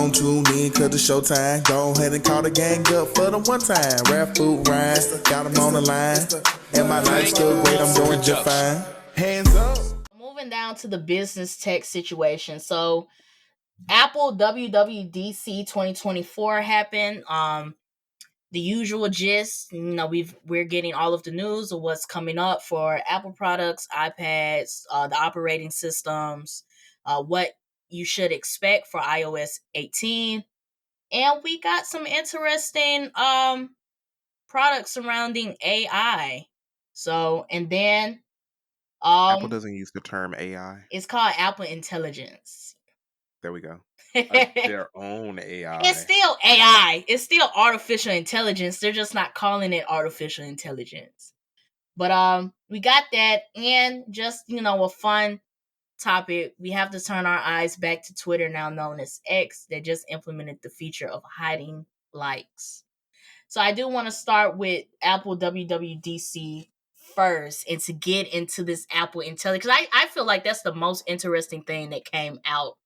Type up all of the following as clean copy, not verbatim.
gon' tune in cause the showtime. Go ahead and call the gang up for the one time. Rap food rhyme, got them on the line. And my life's still great, I'm doing just fine. Hands up. Moving down to the business tech situation. So Apple WWDC 2024 happened. The usual gist, we're getting all of the news of what's coming up for Apple products, iPads, the operating systems, what you should expect for iOS 18. And we got some interesting products surrounding AI. So, and then Apple doesn't use the term AI. it's called Apple Intelligence. There we go. Their own AI. It's still AI. It's still artificial intelligence. They're just not calling it artificial intelligence. But we got that, and just a fun topic. We have to turn our eyes back to Twitter, now known as X, that just implemented the feature of hiding likes. So I do want to start with Apple WWDC first, and to get into this Apple Intelligence, because I feel like that's the most interesting thing that came out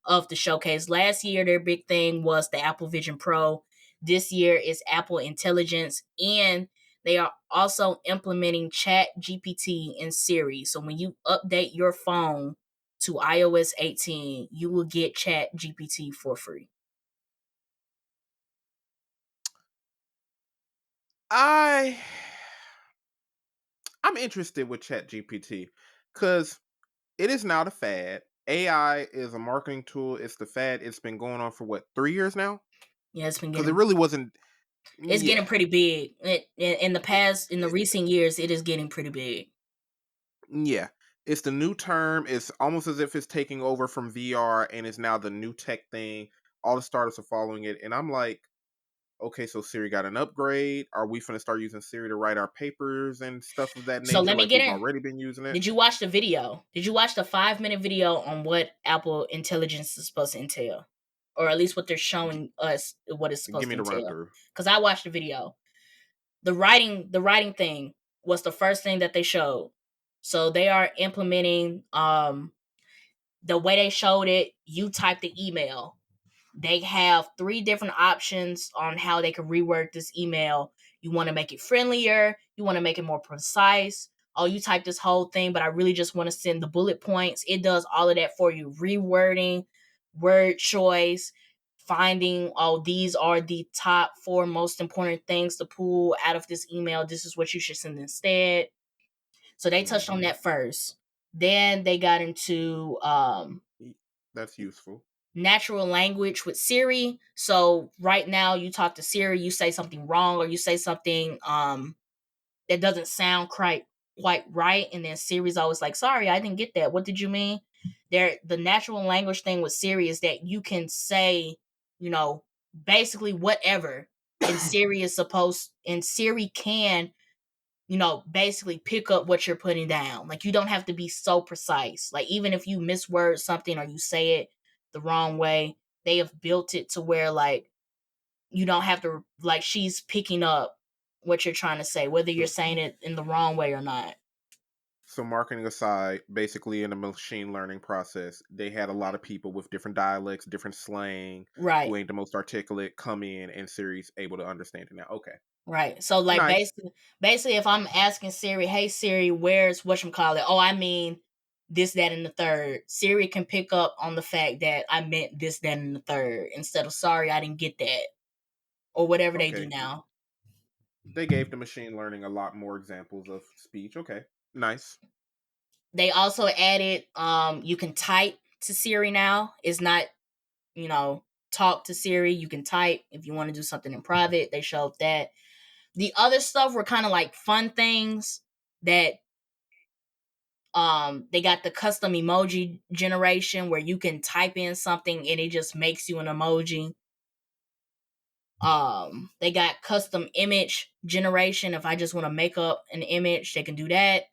of the showcase. Last year, their big thing was the Apple Vision Pro. This year is Apple Intelligence, and they are also implementing Chat GPT in Siri. So when you update your phone to iOS 18, you will get Chat GPT for free. I'm interested with Chat GPT because it is now the fad. AI is a marketing tool. It's the fad. It's been going on for 3 years now? Yeah, it's been Because getting. it really wasn't. It's getting pretty big. In the recent years, it is getting pretty big. Yeah. It's the new term. It's almost as if it's taking over from VR and it's now the new tech thing. All the startups are following it. And I'm like, okay, so Siri got an upgrade. Are we finna start using Siri to write our papers and stuff of that nature? So let me like get we've in. already been using it. Did you watch the video? Did you watch the 5-minute video on what Apple Intelligence is supposed to entail? Or at least what they're showing us what it's supposed Give me to the run entail? through. Because I watched the video. The writing thing was the first thing that they showed. So they are implementing the way they showed it. You type the email. They have 3 different options on how they can reword this email. You want to make it friendlier. You want to make it more precise. Oh, you type this whole thing, but I really just want to send the bullet points. It does all of that for you. Rewording, word choice, finding, these are the top 4 most important things to pull out of this email. This is what you should send instead. So they touched on that first. Then they got into that's useful. Natural language with Siri. So right now you talk to Siri, you say something wrong or you say something that doesn't sound quite right, and then Siri's always like, sorry, I didn't get that. What did you mean? The natural language thing with Siri is that you can say, basically whatever, and Siri can, basically pick up what you're putting down. Like, you don't have to be so precise. Like, even if you misword something or you say it the wrong way, they have built it to where, like, you don't have to, like, she's picking up what you're trying to say, whether you're saying it in the wrong way or not. So marketing aside, basically in the machine learning process, they had a lot of people with different dialects, different slang, Right. who ain't the most articulate come in, and Siri's able to understand it now. Okay. Right. So, like, Nice. basically, if I'm asking Siri, hey, Siri, where's whatchamacallit? Oh, I mean this, that, and the third. Siri can pick up on the fact that I meant this, that, and the third, instead of, sorry, I didn't get that. Or whatever they do now. They gave the machine learning a lot more examples of speech. Okay. Nice. They also added, you can type to Siri now. It's not, talk to Siri. You can type if you want to do something in private. They showed that. The other stuff were kind of like fun things that they got the custom emoji generation where you can type in something and it just makes you an emoji. They got custom image generation. If I just want to make up an image, they can do that.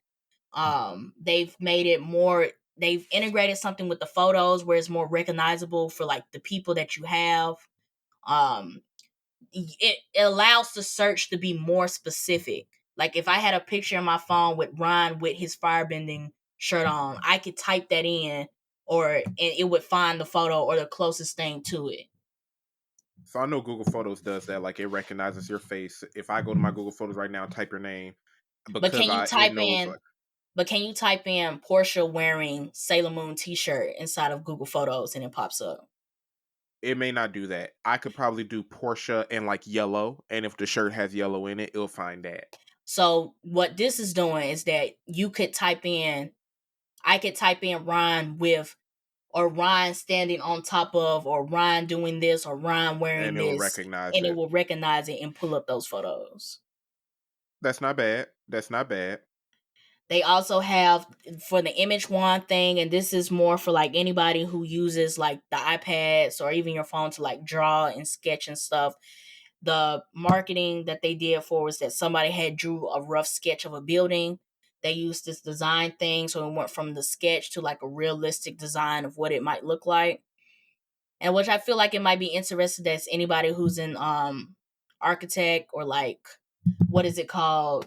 They've made it more, they've integrated something with the photos where it's more recognizable for, like, the people that you have. It allows the search to be more specific. Like, if I had a picture on my phone with Ron with his firebending shirt on, I could type that in, and it would find the photo or the closest thing to it. So I know Google Photos does that. Like it recognizes your face. If I go to my Google Photos right now and type your name, But because can you it type knows in like but can you type in Portia wearing Sailor Moon t-shirt inside of Google Photos and it pops up? it may not do that. I could probably do Porsche in like yellow, and if the shirt has yellow in it, it'll find that. So what this is doing is that I could type in Ron with, or Ron standing on top of, or Ron doing this, or Ron wearing And it will this, recognize and it it. will recognize it and pull up those photos. That's not bad. That's not bad. They also have for the image wand thing, and this is more for like anybody who uses like the iPads or even your phone to like draw and sketch and stuff. The marketing that they did for was that somebody had drew a rough sketch of a building. They used this design thing, so it went from the sketch to like a realistic design of what it might look like. And which I feel like it might be interested as anybody who's in architect or like what is it called?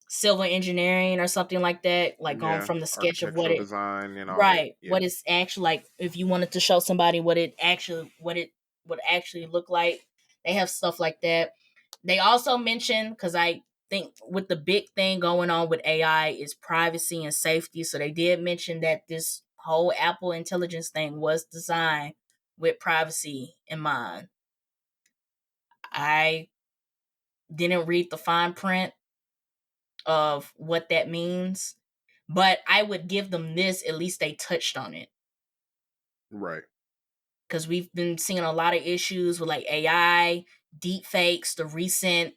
Civil engineering or something like that, like going Yeah, from the sketch of what architectural it design and all that. right, Yeah. what it's actually like if you wanted to show somebody what it would actually look like. They have stuff like that. They also mention, because I think with the big thing going on with AI is privacy and safety. So they did mention that this whole Apple intelligence thing was designed with privacy in mind. I didn't read the fine print of what that means, but I would give them this. At least they touched on it, Right. because we've been seeing a lot of issues with like AI, deep fakes, the recent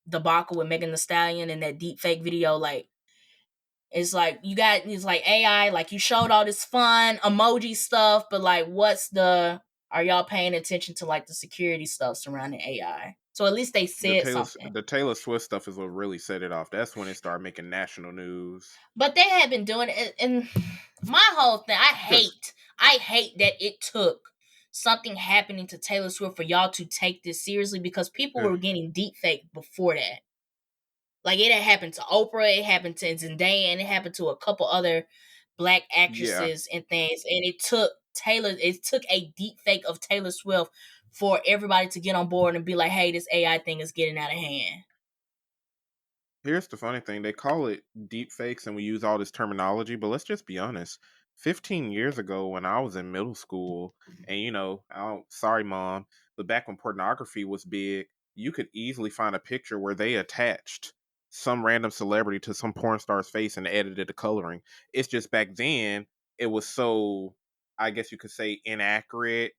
debacle with Megan Thee Stallion and that deep fake video. Like it's like it's like AI, like you showed all this fun emoji stuff, but like are y'all paying attention to like the security stuff surrounding AI? So at least they said something. The Taylor Swift stuff is what really set it off. That's when it started making national news. But they have been doing it, and my whole thing, Because I hate that it took something happening to Taylor Swift for y'all to take this seriously, because people were getting deep fake before that. Like it had happened to Oprah, it happened to Zendaya, and it happened to a couple other black yeah, actresses and things. And it took a deep fake of Taylor Swift for everybody to get on board and be like, hey, this AI thing is getting out of hand. here's the funny thing. They call it deep fakes and we use all this terminology, but let's just be honest. 15 years ago when I was in middle school, and sorry mom, but back when pornography was big, you could easily find a picture where they attached some random celebrity to some porn star's face and edited the coloring. It's just back then it was so, I guess you could say, inaccurate,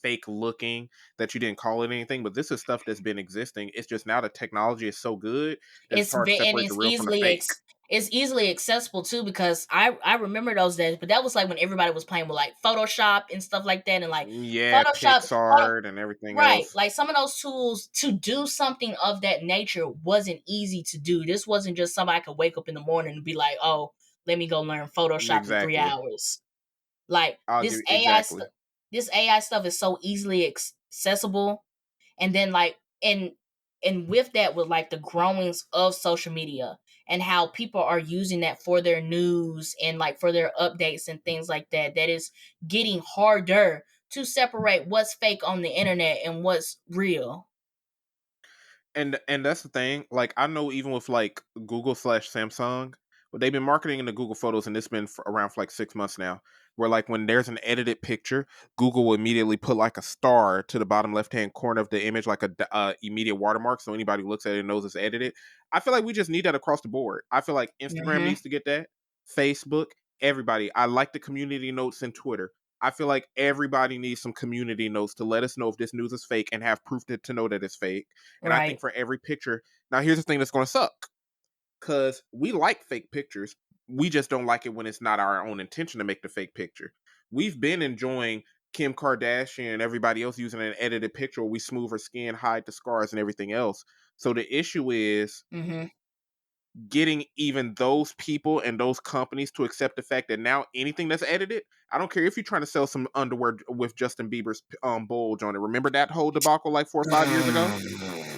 fake looking, that you didn't call it anything. But this is stuff that's been existing. It's just now the technology is so good that it's hard to And separate the real from the fake. it's easily accessible too, because I remember those days, but that was like when everybody was playing with like Photoshop and stuff like that, and like Yeah, Photoshop, Pixart and everything right? else. Like some of those tools to do something of that nature wasn't easy to do. This wasn't just somebody could wake up in the morning and be like, oh, let me go learn Photoshop in three Exactly. hours. Like I'll give exactly. this AI stuff is so easily accessible, and then like and with that, with like the growings of social media and how people are using that for their news and like for their updates and things like that, that is getting harder to separate what's fake on the internet and what's real. And that's the thing. Like I know even with like Google/Samsung, but they've been marketing into Google Photos, and it's been around for like 6 months now. Where like when there's an edited picture, Google will immediately put like a star to the bottom left hand corner of the image, like a immediate watermark, so anybody who looks at it knows it's edited. I feel like we just need that across the board. I feel like Instagram Mm-hmm. needs to get that. Facebook, everybody. I like the community notes in Twitter. I feel like everybody needs some community notes to let us know if this news is fake and have proof to know that it's fake. And I think Right. for every picture, now here's the thing that's going to suck, because we like fake pictures. We just don't like it when it's not our own intention to make the fake picture. We've been enjoying Kim Kardashian and everybody else using an edited picture where we smooth her skin, hide the scars and everything else. So the issue is Mm-hmm. getting even those people and those companies to accept the fact that now anything that's edited, I don't care if you're trying to sell some underwear with Justin Bieber's bulge on it. Remember that whole debacle like 4 or 5 years ago?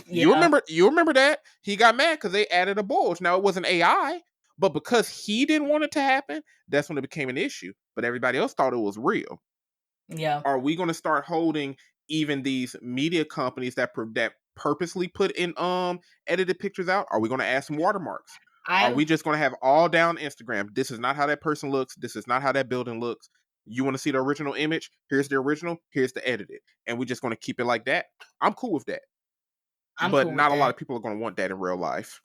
Yeah. You remember that? He got mad because they added a bulge. Now it wasn't AI, but because he didn't want it to happen, that's when it became an issue. But everybody else thought it was real. Yeah. Are we going to start holding even these media companies that that purposely put in edited pictures out, are we going to add some watermarks? Are I we just going to have all down Instagram? This is not how that person looks. This is not how that building looks. You want to see the original image? Here's the original. Here's the edited. And we're just going to keep it like that. I'm cool with that. I'm But cool with not a lot that. of people are going to want that in real life.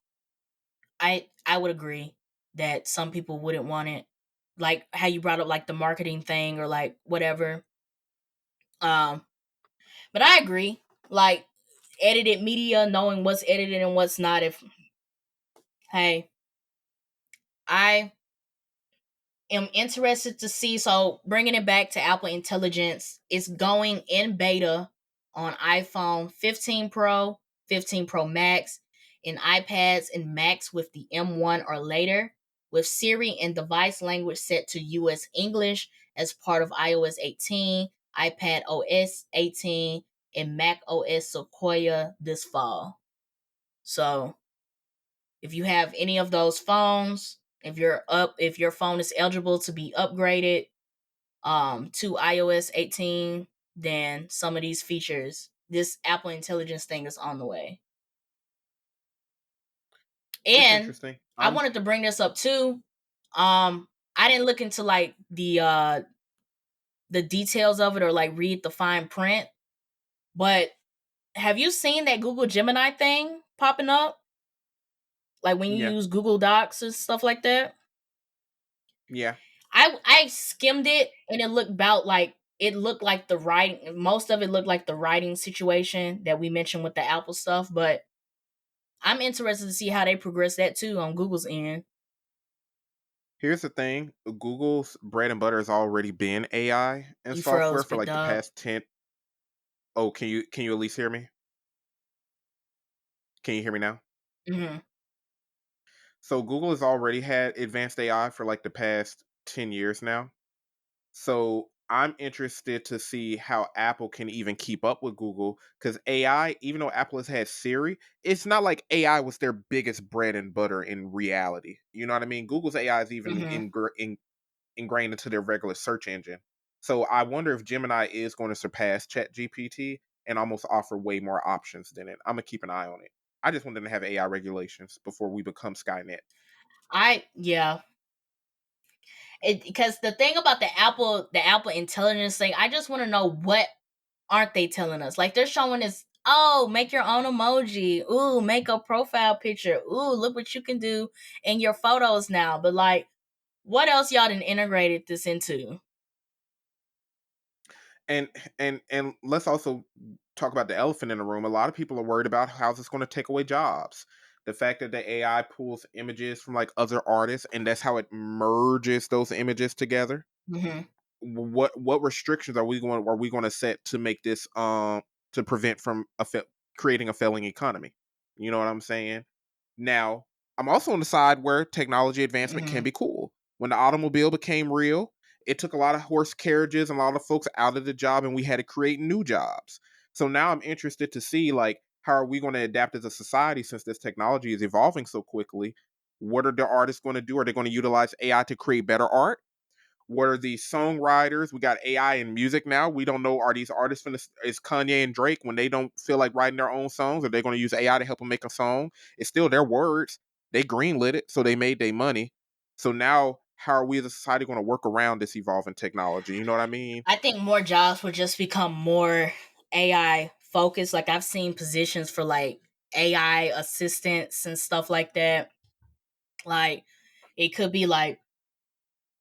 I would agree that some people wouldn't want it. Like how you brought up like the marketing thing or like whatever. But I agree. Like edited media, knowing what's edited and what's not. If hey, I am interested to see. So bringing it back to Apple Intelligence, it's going in beta on iPhone 15 Pro, 15 Pro Max, and iPads and Macs with the M1 or later, with Siri and device language set to US English as part of iOS 18, iPad OS 18, and Mac OS Sequoia this fall. So if you have any of those phones, if your phone is eligible to be upgraded to iOS 18, then some of these features, this Apple Intelligence thing is on the way. It's And interesting. I wanted to bring this up too. I didn't look into like the details of it or like read the fine print, but have you seen that Google Gemini thing popping up? Like when you Yeah. use Google Docs and stuff like that? Yeah. I skimmed it and it looked like the writing, most of it looked like the writing situation that we mentioned with the Apple stuff, but I'm interested to see how they progress that too on Google's end. Here's the thing, Google's bread and butter has already been AI and You software froze, for big like the dog. past 10. Oh, can you at least hear me? Can you hear me now? Hmm. So Google has already had advanced AI for like the past 10 years now. So I'm interested to see how Apple can even keep up with Google, because AI, even though Apple has had Siri, it's not like AI was their biggest bread and butter in reality. You know what I mean? Google's AI is even Hmm. ingrained into their regular search engine. So I wonder if Gemini is going to surpass ChatGPT and almost offer way more options than it. I'm gonna keep an eye on it. I just want them to have AI regulations before we become Skynet. Yeah. Because the thing about the Apple Intelligence thing, I just want to know what aren't they telling us? Like they're showing us, oh, make your own emoji. Ooh, make a profile picture. Ooh, look what you can do in your photos now. But like, what else y'all done integrated this into? And and let's also talk about the elephant in the room. A lot of people are worried about how it's going to take away jobs. The fact that the AI pulls images from like other artists and that's how it merges those images together. Hmm. What restrictions are we going to set to make this to prevent from creating a failing economy? You know what I'm saying? Now, I'm also on the side where technology advancement can Hmm. be cool. When the automobile became real, it took a lot of horse carriages and a lot of folks out of the job, and we had to create new jobs. So now I'm interested to see like how are we going to adapt as a society since this technology is evolving so quickly? What are the artists going to do? Are they going to utilize AI to create better art? What are these songwriters? We got AI in music now. We don't know, are these artists is Kanye and Drake, when they don't feel like writing their own songs, are they going to use AI to help them make a song? It's still their words. They greenlit it, so they made their money. So now, how are we as a society going to work around this evolving technology? You know what I mean? I think more jobs would just become more AI focused. Like I've seen positions for like AI assistants and stuff like that. Like it could be like,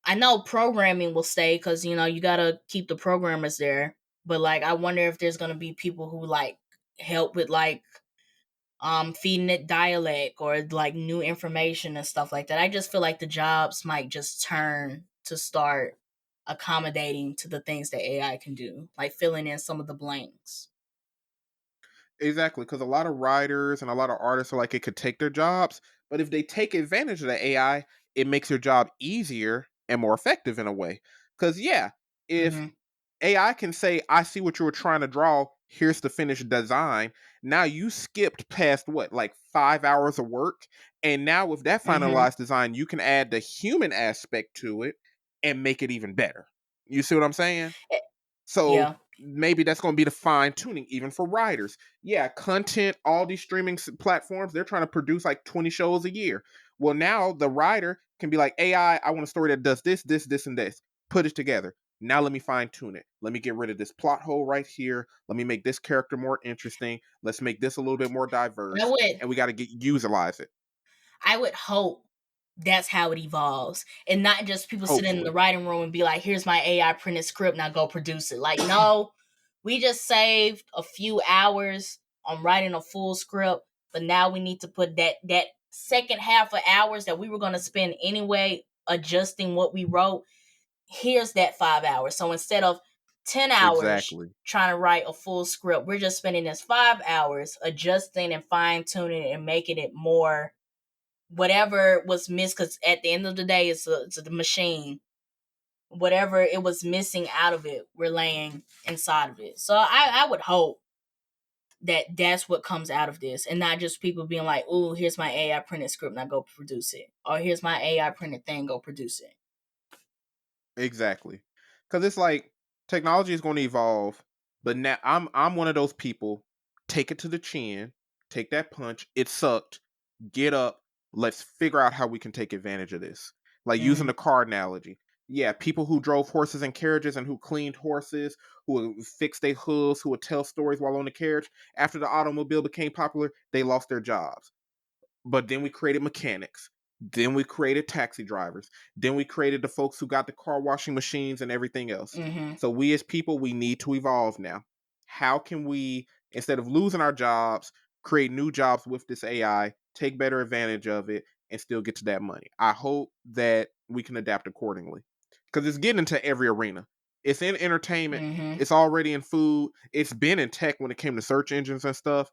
I know programming will stay because you gotta keep the programmers there. But like I wonder if there's gonna be people who like help with like feeding it dialect or like new information and stuff like that. I just feel like the jobs might just turn to start accommodating to the things that AI can do, like filling in some of the blanks. Exactly, because a lot of writers and a lot of artists are like it could take their jobs, but if they take advantage of the AI, it makes your job easier and more effective in a way. Because yeah, if Hmm. AI can say, I see what you were trying to draw. Here's the finished design. Now you skipped past what, like 5 hours of work. And now with that Hmm. finalized design, you can add the human aspect to it and make it even better. You see what I'm saying? So Yeah. maybe that's going to be the fine tuning even for writers. Yeah, content, all these streaming platforms, they're trying to produce like 20 shows a year. Well, now the writer can be like, AI, I want a story that does this, this, this, and this. Put it together. Now let me fine tune it. Let me get rid of this plot hole right here. Let me make this character more interesting. Let's make this a little bit more I diverse. would And we got to utilize it. I would hope that's how it evolves, and not just people sitting in the Hopefully. writing room and be like, here's my AI printed script, now go produce it. Like, no, we just saved a few hours on writing a full script, but now we need to put that second half of hours that we were going to spend anyway adjusting what we wrote. Here's that 5 hours. So instead of 10 hours Exactly. trying to write a full script, we're just spending this 5 hours adjusting and fine tuning it and making it more whatever was missed, because at the end of the day, it's a machine. Whatever it was missing out of it, we're laying inside of it. So I would hope that that's what comes out of this, and not just people being like, "Ooh, here's my AI printed script, now go produce it," or "Here's my AI printed thing, go produce it." Exactly. Cuz it's like technology is going to evolve, but now I'm one of those people, take it to the chin, take that punch, it sucked, get up, let's figure out how we can take advantage of this. Like using Mm-hmm. the car analogy. Yeah, people who drove horses and carriages and who cleaned horses, who would fix their hooves, who would tell stories while on the carriage, after the automobile became popular, they lost their jobs. But then we created mechanics. Then we created taxi drivers. Then we created the folks who got the car washing machines and everything else. Mm-hmm. So we as people, we need to evolve now. How can we, instead of losing our jobs, create new jobs with this AI, take better advantage of it, and still get to that money? I hope that we can adapt accordingly. Because it's getting into every arena. It's in entertainment. Mm-hmm. It's already in food. It's been in tech when it came to search engines and stuff.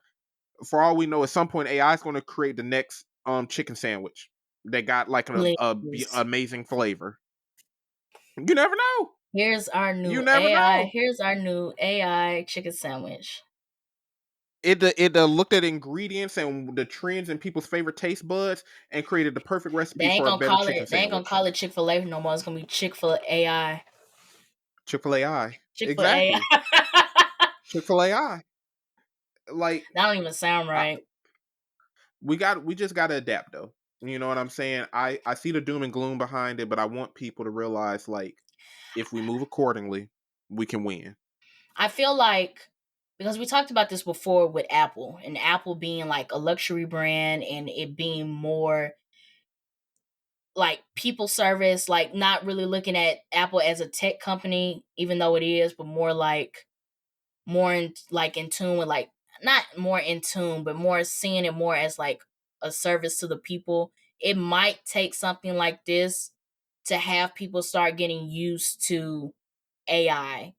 For all we know, at some point AI is going to create the next chicken sandwich that got like Please. amazing flavor. You never know. You never know. Here's our new AI chicken sandwich. It looked at ingredients and the trends and people's favorite taste buds and created the perfect They recipe ain't for a gonna better call chicken it. They ain't gonna sandwich. call it Chick-fil-A no more. It's gonna be Chick-fil AI. Chick-fil-A. Chick-fil-A. Exactly. Chick-fil-A. Like That don't even sound I, right. we just got to adapt though. You know what I'm saying? I see the doom and gloom behind it, but I want people to realize like if we move accordingly, we can win. I feel like, because we talked about this before with Apple, and Apple being like a luxury brand and it being more like people service, like not really looking at Apple as a tech company, even though it is, but more like more in like in tune with like, not more in tune, but more seeing it more as like a service to the people. It might take something like this to have people start getting used to AI.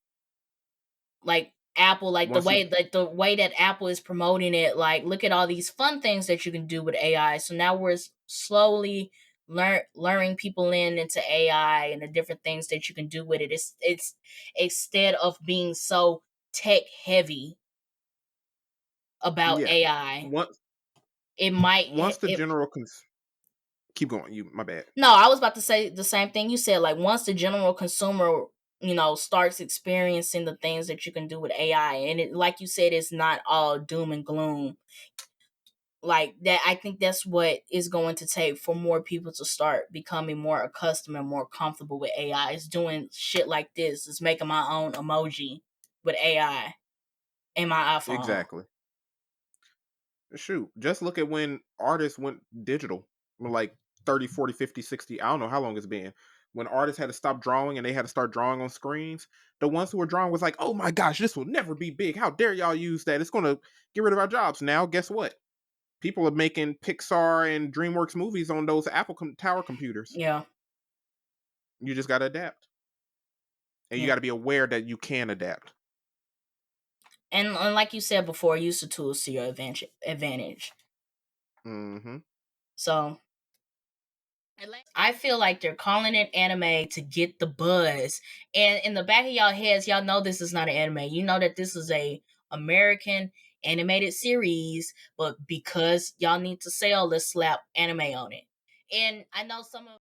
Like Apple, Once the like the way that Apple is promoting it, like look at all these fun things that you can do with AI. So now we're slowly luring people into AI and the different things that you can do with it. It's instead of being so tech heavy about yeah, AI, once it might once the it. general keep going. You my bad. No, I was about to say the same thing you said. Like once the general consumer, starts experiencing the things that you can do with AI, and it, like you said, it's not all doom and gloom. Like that, I think that's what is going to take for more people to start becoming more accustomed and more comfortable with AI. It's doing shit like this. It's making my own emoji with AI in my iPhone. Exactly. Shoot, just look at when artists went digital. Like 30, 40, 50, 60. I don't know how long it's been. When artists had to stop drawing and they had to start drawing on screens, the ones who were drawing was like, "Oh my gosh, this will never be big. How dare y'all use that? It's going to get rid of our jobs." Now, guess what? People are making Pixar and DreamWorks movies on those Apple Tower computers. Yeah, You just got to adapt. And you yeah. got to be aware that you can adapt. And like you said before, use the tools to your advantage. Mm-hmm. So I feel like they're calling it anime to get the buzz. And in the back of y'all heads, y'all know this is not an anime. You know that this is a American animated series, but because y'all need to sell, let's slap anime on it. And I know some of